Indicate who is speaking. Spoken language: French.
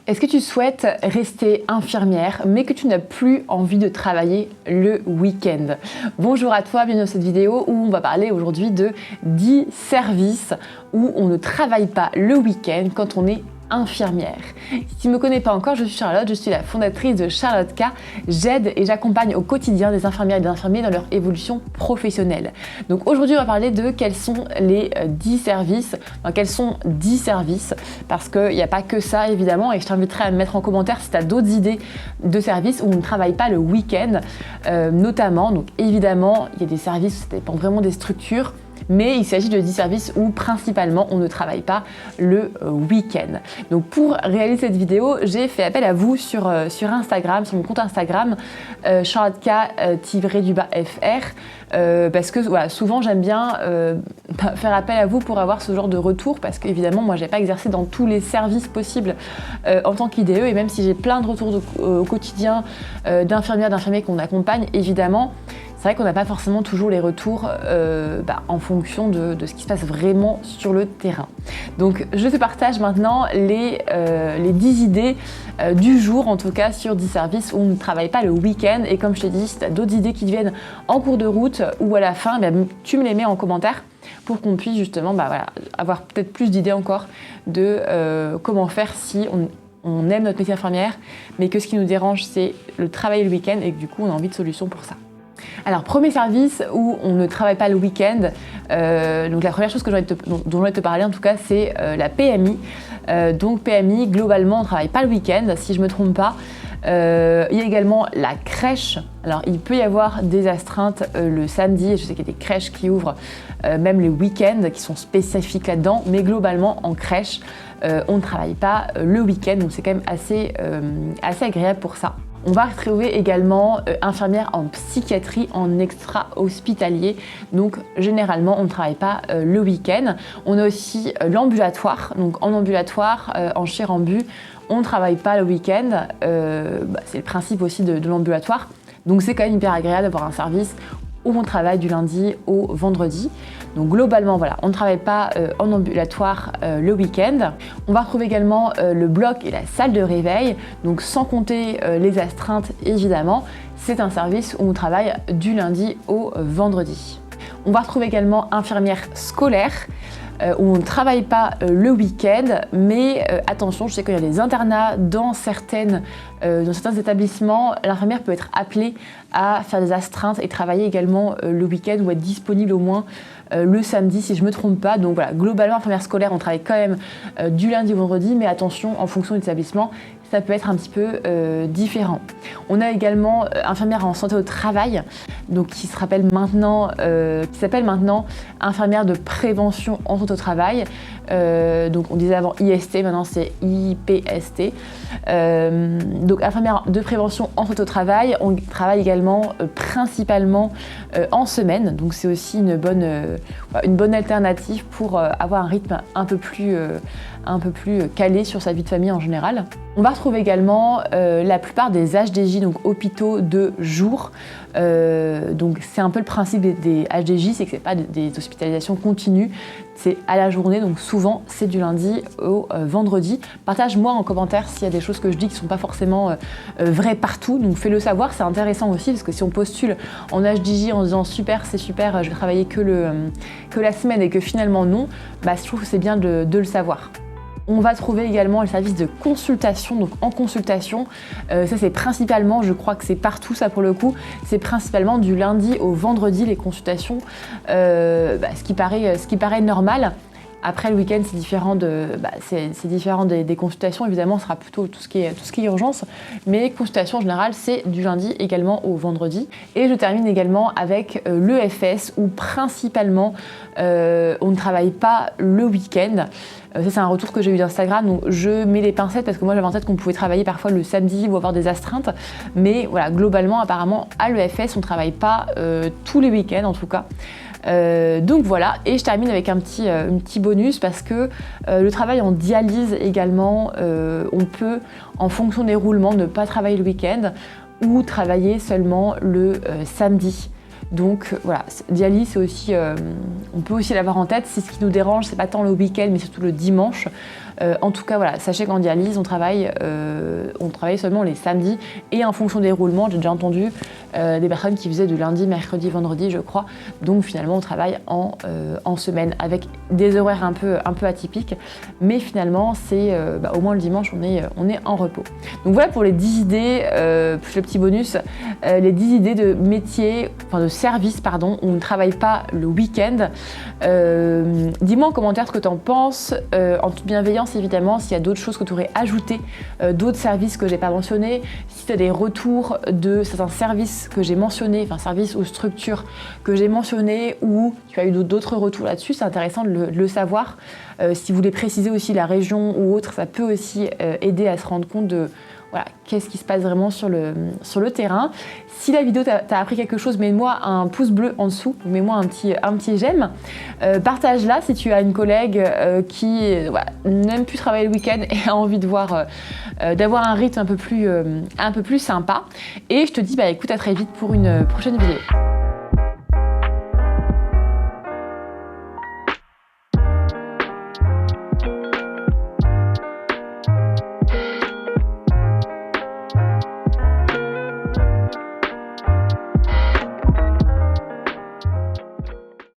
Speaker 1: Est-ce que tu souhaites rester infirmière mais que tu n'as plus envie de travailler le week-end? Bonjour à toi, bienvenue dans cette vidéo où on va parler aujourd'hui de 10 services où on ne travaille pas le week-end quand on est infirmière. Si tu ne me connais pas encore, je suis Charlotte, je suis la fondatrice de Charlotte K. J'aide et j'accompagne au quotidien des infirmières et des infirmiers dans leur évolution professionnelle. Donc aujourd'hui, on va parler de quels sont les 10 services, quels sont 10 services, parce qu'il n'y a pas que ça évidemment, et je t'inviterai à me mettre en commentaire si tu as d'autres idées de services où on ne travaille pas le week-end, notamment. Donc évidemment, il y a des services, ça dépend vraiment des structures, mais il s'agit de 10 services où principalement on ne travaille pas le week-end. Donc pour réaliser cette vidéo, j'ai fait appel à vous sur Instagram, sur mon compte Instagram, charlotteka-fr, parce que voilà, souvent j'aime bien faire appel à vous pour avoir ce genre de retour, parce qu'évidemment moi j'ai pas exercé dans tous les services possibles en tant qu'IDE, et même si j'ai plein de retours au quotidien d'infirmières, d'infirmiers qu'on accompagne, évidemment, c'est vrai qu'on n'a pas forcément toujours les retours en fonction de ce qui se passe vraiment sur le terrain. Donc je te partage maintenant les 10 idées du jour, en tout cas sur 10 services où on ne travaille pas le week-end. Et comme je te dis, si tu as d'autres idées qui te viennent en cours de route ou à la fin, tu me les mets en commentaire pour qu'on puisse justement avoir peut-être plus d'idées encore de comment faire si on aime notre métier d'infirmière, mais que ce qui nous dérange, c'est le travail le week-end et que du coup, on a envie de solutions pour ça. Alors, premier service où on ne travaille pas le week-end, donc la première chose dont je vais te parler en tout cas, c'est la PMI. Donc PMI, globalement, on ne travaille pas le week-end, si je ne me trompe pas. Il y a également la crèche. Alors il peut y avoir des astreintes le samedi, je sais qu'il y a des crèches qui ouvrent même les week-ends qui sont spécifiques là-dedans, mais globalement en crèche, on ne travaille pas le week-end, donc c'est quand même assez agréable pour ça. On va retrouver également infirmière en psychiatrie, en extra-hospitalier. Donc généralement, on ne travaille pas le week-end. On a aussi l'ambulatoire. Donc en ambulatoire, en chirambu, on ne travaille pas le week-end. C'est le principe aussi de l'ambulatoire. Donc c'est quand même hyper agréable d'avoir un service où on travaille du lundi au vendredi. Donc globalement, voilà, on ne travaille pas en ambulatoire le week-end. On va retrouver également le bloc et la salle de réveil. Donc sans compter les astreintes, évidemment, c'est un service où on travaille du lundi au vendredi. On va retrouver également infirmière scolaire, où on ne travaille pas le week-end, mais attention, je sais qu'il y a des internats dans certains établissements, l'infirmière peut être appelée à faire des astreintes et travailler également le week-end ou être disponible au moins le samedi si je ne me trompe pas. Donc voilà, globalement, infirmière scolaire, on travaille quand même du lundi au vendredi, mais attention, en fonction de l'établissement, ça peut être un petit peu différent. On a également infirmière en santé au travail, donc qui s'appelle maintenant infirmière de prévention en santé au travail. Donc on disait avant IST, maintenant c'est IPST. Donc infirmière de prévention en santé au travail, on travaille également principalement en semaine, donc c'est aussi une bonne alternative pour avoir un rythme un peu plus calé sur sa vie de famille en général. On va retrouver également la plupart des HDJ, donc hôpitaux de jour. Donc c'est un peu le principe des HDJ, c'est que c'est pas des hospitalisations continues, c'est à la journée, donc souvent c'est du lundi au vendredi. Partage-moi en commentaire s'il y a des choses que je dis qui ne sont pas forcément vraies partout, donc fais-le savoir, c'est intéressant aussi, parce que si on postule en HDJ en disant super, c'est super, je vais travailler que la semaine et que finalement non, je trouve que c'est bien de le savoir. On va trouver également le service de consultation, donc en consultation, ça c'est principalement, je crois que c'est partout ça pour le coup, c'est principalement du lundi au vendredi les consultations, ce qui paraît normal. Après le week-end c'est différent des consultations, évidemment ce sera plutôt tout ce qui est urgence, mais consultation en général c'est du lundi également au vendredi. Et je termine également avec l'EFS où principalement on ne travaille pas le week-end. Ça c'est un retour que j'ai eu d'Instagram, donc je mets les pincettes parce que moi j'avais en tête qu'on pouvait travailler parfois le samedi ou avoir des astreintes, mais voilà, globalement apparemment à l'EFS on ne travaille pas tous les week-ends en tout cas. Donc voilà, et je termine avec un petit bonus parce que le travail en dialyse également, on peut en fonction des roulements ne pas travailler le week-end ou travailler seulement le samedi. Donc voilà, dialyse c'est aussi, on peut aussi l'avoir en tête, c'est ce qui nous dérange, c'est pas tant le week-end mais surtout le dimanche. En tout cas, voilà, sachez qu'en dialyse, on travaille seulement les samedis et en fonction des roulements, j'ai déjà entendu des personnes qui faisaient de lundi, mercredi, vendredi, je crois. Donc finalement, on travaille en semaine avec des horaires un peu atypiques, mais finalement, c'est au moins le dimanche, on est en repos. Donc voilà pour les 10 idées, plus le petit bonus, les 10 idées de métiers, enfin de services, pardon, où on ne travaille pas le week-end. Dis-moi en commentaire ce que tu en penses, en toute bienveillance évidemment, s'il y a d'autres choses que tu aurais ajoutées, d'autres services que j'ai pas mentionnés, si tu as des retours de certains services que j'ai mentionnés, enfin services ou structures que j'ai mentionnés, ou tu as eu d'autres retours là-dessus, c'est intéressant de le savoir. Si vous voulez préciser aussi la région ou autre, ça peut aussi aider à se rendre compte de voilà, qu'est-ce qui se passe vraiment sur le terrain. Si la vidéo t'a appris quelque chose, mets-moi un pouce bleu en dessous, mets-moi un petit j'aime. Partage-la si tu as une collègue qui n'aime plus travailler le week-end et a envie d'avoir un rythme un peu plus sympa. Et je te dis écoute, à très vite pour une prochaine vidéo.